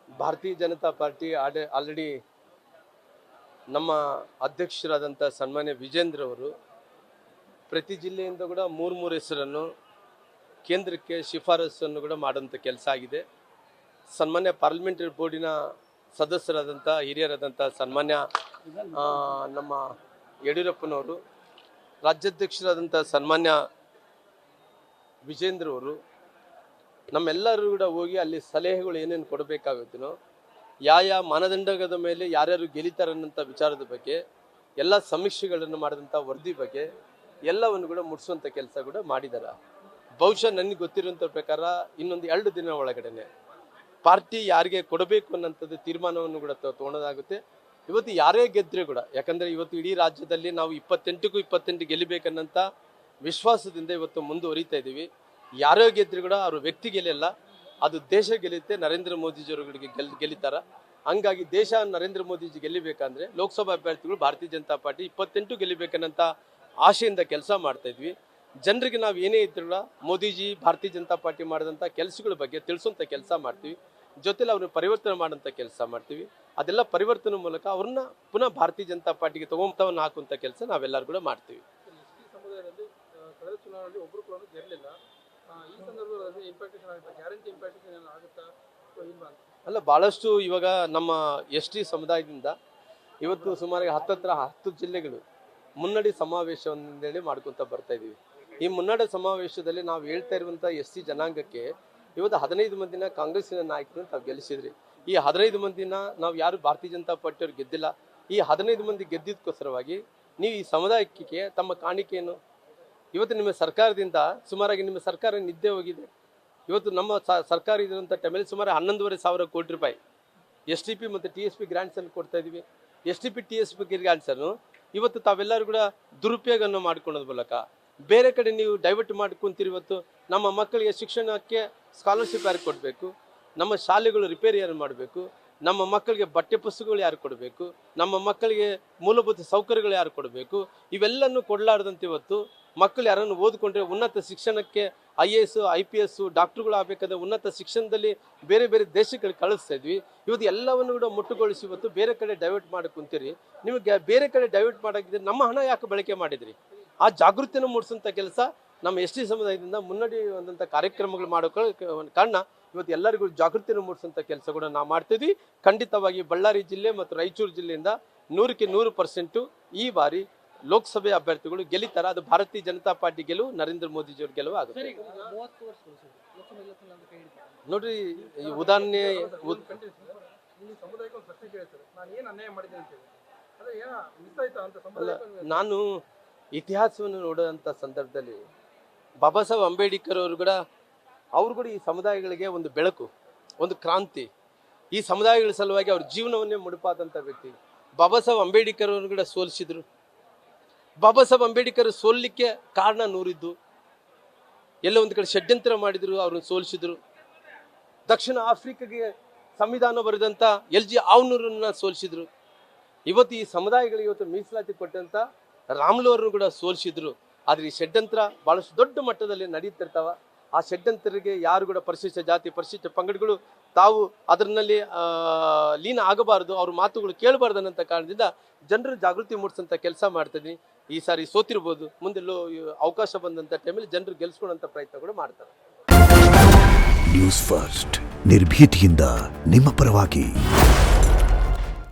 ಭಾರತೀಯ Janata party already ನಮ್ಮ ಅಧ್ಯಕ್ಷರಾದಂಥ ಸನ್ಮಾನ್ಯ ವಿಜೇಂದ್ರ ಅವರು ಪ್ರತಿ ಜಿಲ್ಲೆಯಿಂದ ಕೂಡ ಮೂರು ಹೆಸರನ್ನು ಕೇಂದ್ರಕ್ಕೆ ಶಿಫಾರಸನ್ನು ಕೂಡ ಮಾಡುವಂಥ ಕೆಲಸ ಆಗಿದೆ. ಸನ್ಮಾನ್ಯ ಪಾರ್ಲಿಮೆಂಟರಿ ಬೋರ್ಡಿನ ಸದಸ್ಯರಾದಂಥ ಹಿರಿಯರಾದಂಥ ಸನ್ಮಾನ್ಯ ನಮ್ಮ ಯಡಿಯೂರಪ್ಪನವರು, ರಾಜ್ಯಾಧ್ಯಕ್ಷರಾದಂಥ ಸನ್ಮಾನ್ಯ ವಿಜೇಂದ್ರ ಅವರು, ನಮ್ಮೆಲ್ಲರೂ ಕೂಡ ಹೋಗಿ ಅಲ್ಲಿ ಸಲಹೆಗಳು ಏನೇನು ಕೊಡಬೇಕಾಗುತ್ತೋ, ಯಾವ ಮಾನದಂಡದ ಮೇಲೆ ಯಾರ್ಯಾರು ಗೆಲ್ಲಿತಾರನ್ನಂಥ ವಿಚಾರದ ಬಗ್ಗೆ ಎಲ್ಲ ಸಮೀಕ್ಷೆಗಳನ್ನು ಮಾಡಿದಂಥ ವರದಿ ಬಗ್ಗೆ ಎಲ್ಲವನ್ನು ಕೂಡ ಮುಟ್ಟಿಸುವಂಥ ಕೆಲಸ ಕೂಡ ಮಾಡಿದ್ದಾರೆ. ಬಹುಶಃ ನನಗೆ ಗೊತ್ತಿರುವಂಥ ಪ್ರಕಾರ ಇನ್ನೊಂದು 2 ದಿನ ಒಳಗಡೆ ಪಾರ್ಟಿ ಯಾರಿಗೆ ಕೊಡಬೇಕು ಅನ್ನೋಂಥದ್ದು ತೀರ್ಮಾನವನ್ನು ಕೂಡ ತೊಗೊಳೋದಾಗುತ್ತೆ. ಇವತ್ತು ಯಾರೇ ಗೆದ್ದರೆ ಕೂಡ, ಯಾಕಂದರೆ ಇವತ್ತು ಇಡೀ ರಾಜ್ಯದಲ್ಲಿ ನಾವು 28ಕ್ಕೂ 28 ಗೆಲ್ಲಬೇಕನ್ನಂಥ ವಿಶ್ವಾಸದಿಂದ ಇವತ್ತು ಮುಂದುವರಿತಾ ಇದ್ದೀವಿ. ಯಾರೋ ಗೆದ್ದರೆ ಕೂಡ ಅವರು ವ್ಯಕ್ತಿ ಗೆಲ್ಲಲ್ಲ, ಅದು ದೇಶ ಗೆಲ್ಲುತ್ತೆ. ನರೇಂದ್ರ ಮೋದಿಜಿಯವರಿಗೆ ಗೆಲ್ಲಿತಾರ. ಹಂಗಾಗಿ ದೇಶ ನರೇಂದ್ರ ಮೋದಿಜಿ ಗೆಲ್ಲಬೇಕಂದ್ರೆ ಲೋಕಸಭಾ ಅಭ್ಯರ್ಥಿಗಳು ಭಾರತೀಯ ಜನತಾ ಪಾರ್ಟಿ 28 ಗೆಲ್ಲಬೇಕನ್ನಂಥ ಆಶೆಯಿಂದ ಕೆಲಸ ಮಾಡ್ತಾ ಇದ್ವಿ. ಜನರಿಗೆ ನಾವು ಏನೇ ಇದ್ರೂ ಮೋದಿಜಿ ಭಾರತೀಯ ಜನತಾ ಪಾರ್ಟಿ ಮಾಡಿದಂಥ ಕೆಲಸಗಳ ಬಗ್ಗೆ ತಿಳಿಸುವಂಥ ಕೆಲಸ ಮಾಡ್ತೀವಿ. ಜೊತೆಲಿ ಅವ್ರನ್ನ ಪರಿವರ್ತನೆ ಮಾಡೋಂಥ ಕೆಲಸ ಮಾಡ್ತೀವಿ. ಅದೆಲ್ಲ ಪರಿವರ್ತನೆ ಮೂಲಕ ಅವ್ರನ್ನ ಪುನಃ ಭಾರತೀಯ ಜನತಾ ಪಾರ್ಟಿಗೆ ತಗೊಂತವನ್ನ ಹಾಕುವಂಥ ಕೆಲಸ ನಾವೆಲ್ಲರೂ ಕೂಡ ಮಾಡ್ತೀವಿ. ಅಲ್ಲ, ಭಾಳಷ್ಟು ಇವಾಗ ನಮ್ಮ ST ಸಮುದಾಯದಿಂದ ಇವತ್ತು ಸುಮಾರು 10 ಜಿಲ್ಲೆಗಳು ಮುನ್ನಡೆ ಸಮಾವೇಶವನ್ನೇಳಿ ಮಾಡ್ಕೊತ ಬರ್ತಾ ಇದ್ದೀವಿ. ಈ ಮುನ್ನಡೆ ಸಮಾವೇಶದಲ್ಲಿ ನಾವು ಹೇಳ್ತಾ ಇರುವಂಥ SC ಜನಾಂಗಕ್ಕೆ ಇವತ್ತು 15 ಮಂದಿನ ಕಾಂಗ್ರೆಸ್ಸಿನ ನಾಯಕರನ್ನು ತಾವು ಗೆಲ್ಲಿಸಿದ್ರಿ. ಈ 15 ಮಂದಿನ ನಾವು ಯಾರು ಭಾರತೀಯ ಜನತಾ ಪಾರ್ಟಿಯವ್ರು ಗೆದ್ದಿಲ್ಲ. ಈ 15 ಮಂದಿ ಗೆದ್ದಿದ್ದಕ್ಕೋಸ್ಕರವಾಗಿ ನೀವು ಈ ಸಮುದಾಯಕ್ಕೆ ತಮ್ಮ ಕಾಣಿಕೆಯನ್ನು ಇವತ್ತು ನಿಮ್ಮ ಸರ್ಕಾರದಿಂದ ಸುಮಾರಾಗಿ ನಿಮ್ಮ ಸರ್ಕಾರ ನಿದ್ದೆ ಹೋಗಿದೆ. ಇವತ್ತು ನಮ್ಮ ಸರ್ಕಾರ ಇರುವಂಥ ಟೈಮಲ್ಲಿ ಸುಮಾರು 11,500 ಕೋಟಿ ರೂಪಾಯಿ STP ಮತ್ತು TSP ಗ್ರಾಂಟ್ಸನ್ನು ಕೊಡ್ತಾ ಇದ್ದೀವಿ. STP TSP ಗ್ರಾಂಟ್ಸನ್ನು ಇವತ್ತು ತಾವೆಲ್ಲರೂ ಕೂಡ ದುರುಪಯೋಗವನ್ನು ಮಾಡ್ಕೊಳ್ಳೋದ್ರ ಮೂಲಕ ಬೇರೆ ಕಡೆ ನೀವು ಡೈವರ್ಟ್ ಮಾಡ್ಕೊಂತೀರಿ. ಇವತ್ತು ನಮ್ಮ ಮಕ್ಕಳಿಗೆ ಶಿಕ್ಷಣಕ್ಕೆ ಸ್ಕಾಲರ್ಶಿಪ್ ಯಾರು ಕೊಡಬೇಕು, ನಮ್ಮ ಶಾಲೆಗಳು ರಿಪೇರಿ ಯಾರು ಮಾಡಬೇಕು, ನಮ್ಮ ಮಕ್ಕಳಿಗೆ ಬಟ್ಟೆ ಪುಸ್ತಕಗಳು ಯಾರು ಕೊಡಬೇಕು, ನಮ್ಮ ಮಕ್ಕಳಿಗೆ ಮೂಲಭೂತ ಸೌಕರ್ಯಗಳು ಯಾರು ಕೊಡಬೇಕು, ಇವೆಲ್ಲನೂ ಕೊಡಲಾರ್ದಂತೆ ಇವತ್ತು ಮಕ್ಕಳು ಯಾರನ್ನು ಓದ್ಕೊಂಡ್ರೆ ಉನ್ನತ ಶಿಕ್ಷಣಕ್ಕೆ IAS IPS ಡಾಕ್ಟ್ರುಗಳು ಆಗಬೇಕಾದ್ರೆ ಉನ್ನತ ಶಿಕ್ಷಣದಲ್ಲಿ ಬೇರೆ ಬೇರೆ ದೇಶಗಳಿಗೆ ಕಳಿಸ್ತಾ ಇದ್ವಿ. ಇವತ್ತು ಎಲ್ಲವನ್ನು ಕೂಡ ಮುಟ್ಟುಗೊಳಿಸಿ ಇವತ್ತು ಬೇರೆ ಕಡೆ ಡೈವರ್ಟ್ ಮಾಡಿ ಕುಂತೀರಿ. ನಿಮಗೆ ಬೇರೆ ಕಡೆ ಡೈವರ್ಟ್ ಮಾಡೋಕ್ಕಿದ್ರೆ ನಮ್ಮ ಹಣ ಯಾಕೆ ಬಳಕೆ ಮಾಡಿದ್ರಿ? ಆ ಜಾಗೃತಿಯನ್ನು ಮೂಡಿಸೋಂಥ ಕೆಲಸ ನಮ್ಮ ST ಸಮುದಾಯದಿಂದ ಮುನ್ನಡೆಯುವಂಥ ಕಾರ್ಯಕ್ರಮಗಳು ಮಾಡೋ ಕಾರಣ ಇವತ್ತು ಎಲ್ಲರಿಗೂ ಜಾಗೃತಿಯನ್ನು ಮೂಡಿಸೋಂಥ ಕೆಲಸ ಕೂಡ ನಾವು ಮಾಡ್ತಿದ್ವಿ. ಖಂಡಿತವಾಗಿ ಬಳ್ಳಾರಿ ಜಿಲ್ಲೆ ಮತ್ತು ರಾಯಚೂರು ಜಿಲ್ಲೆಯಿಂದ 100ಕ್ಕೆ 100% ಈ ಬಾರಿ ಲೋಕಸಭೆ ಅಭ್ಯರ್ಥಿಗಳು ಗೆಲ್ಲಿತಾರ. ಅದು ಭಾರತೀಯ ಜನತಾ ಪಾರ್ಟಿ ಗೆಲುವು, ನರೇಂದ್ರ ಮೋದಿಜಿಯವ್ರ ಗೆಲುವು ಆಗುತ್ತೆ. ನೋಡ್ರಿ, ಈ ಉದಾಹರಣೆ ನಾನು ಇತಿಹಾಸವನ್ನು ನೋಡುವಂಥ ಸಂದರ್ಭದಲ್ಲಿ ಬಾಬಾ ಸಾಹೇಬ್ ಅಂಬೇಡ್ಕರ್ ಅವರು ಕೂಡ ಈ ಸಮುದಾಯಗಳಿಗೆ ಒಂದು ಬೆಳಕು, ಒಂದು ಕ್ರಾಂತಿ, ಈ ಸಮುದಾಯಗಳ ಸಲುವಾಗಿ ಅವ್ರ ಜೀವನವನ್ನೇ ಮುಡುಪಾದಂಥ ವ್ಯಕ್ತಿ. ಬಾಬಾ ಸಾಹೇಬ್ ಅಂಬೇಡ್ಕರ್ ಅವರು ಕೂಡ ಸೋಲಿಸಿದ್ರು. ಬಾಬಾ ಸಾಹೇಬ್ ಅಂಬೇಡ್ಕರ್ ಸೋಲಿಕ್ಕೆ ಕಾರಣ 100 ಇದ್ದು, ಎಲ್ಲ ಒಂದು ಕಡೆ ಷಡ್ಯಂತ್ರ ಮಾಡಿದ್ರು, ಅವ್ರನ್ನ ಸೋಲಿಸಿದ್ರು. ದಕ್ಷಿಣ ಆಫ್ರಿಕಾಗೆ ಸಂವಿಧಾನ ಬರೆದಂಥ LG ಆವ್ನೂರನ್ನ ಸೋಲಿಸಿದ್ರು. ಇವತ್ತು ಈ ಸಮುದಾಯಗಳಿಗೆ ಇವತ್ತು ಮೀಸಲಾತಿ ಕೊಟ್ಟಂತ ರಾಮ್ಲು ಅವ್ರನ್ನು ಕೂಡ ಸೋಲಿಸಿದ್ರು. ಆದರೆ ಈ ಷಡ್ಯಂತ್ರ ಬಹಳಷ್ಟು ದೊಡ್ಡ ಮಟ್ಟದಲ್ಲಿ ನಡೀತಿರ್ತಾವ. ಆ ಷಡ್ಯಂತ್ರರಿಗೆ ಯಾರು ಕೂಡ ಪರಿಶಿಷ್ಟ ಜಾತಿ ಪರಿಶಿಷ್ಟ ಪಂಗಡಗಳು ತಾವು ಅದರಲ್ಲಿ ಲೀನ ಆಗಬಾರ್ದು, ಅವ್ರ ಮಾತುಗಳು ಕೇಳಬಾರ್ದು ಅನ್ನೋಂಥ ಕಾರಣದಿಂದ ಜನರು ಜಾಗೃತಿ ಮೂಡಿಸೋಂಥ ಕೆಲಸ ಮಾಡ್ತಿದ್ದೀನಿ. ಈ ಸಾರಿ ಸೋತಿರ್ಬೋದು, ಮುಂದೆಲ್ಲೋ ಅವಕಾಶ ಬಂದಂಥ ಟೈಮಲ್ಲಿ ಜನರು ಗೆಲ್ಸ್ಕೊಳ್ಳೋಂಥ ಪ್ರಯತ್ನ ಕೂಡ ಮಾಡ್ತಾರೆ. ನ್ಯೂಸ್ ಫಸ್ಟ್ ನಿರ್ಭೀತಿಯಿಂದ ನಿಮ್ಮ ಪರವಾಗಿ.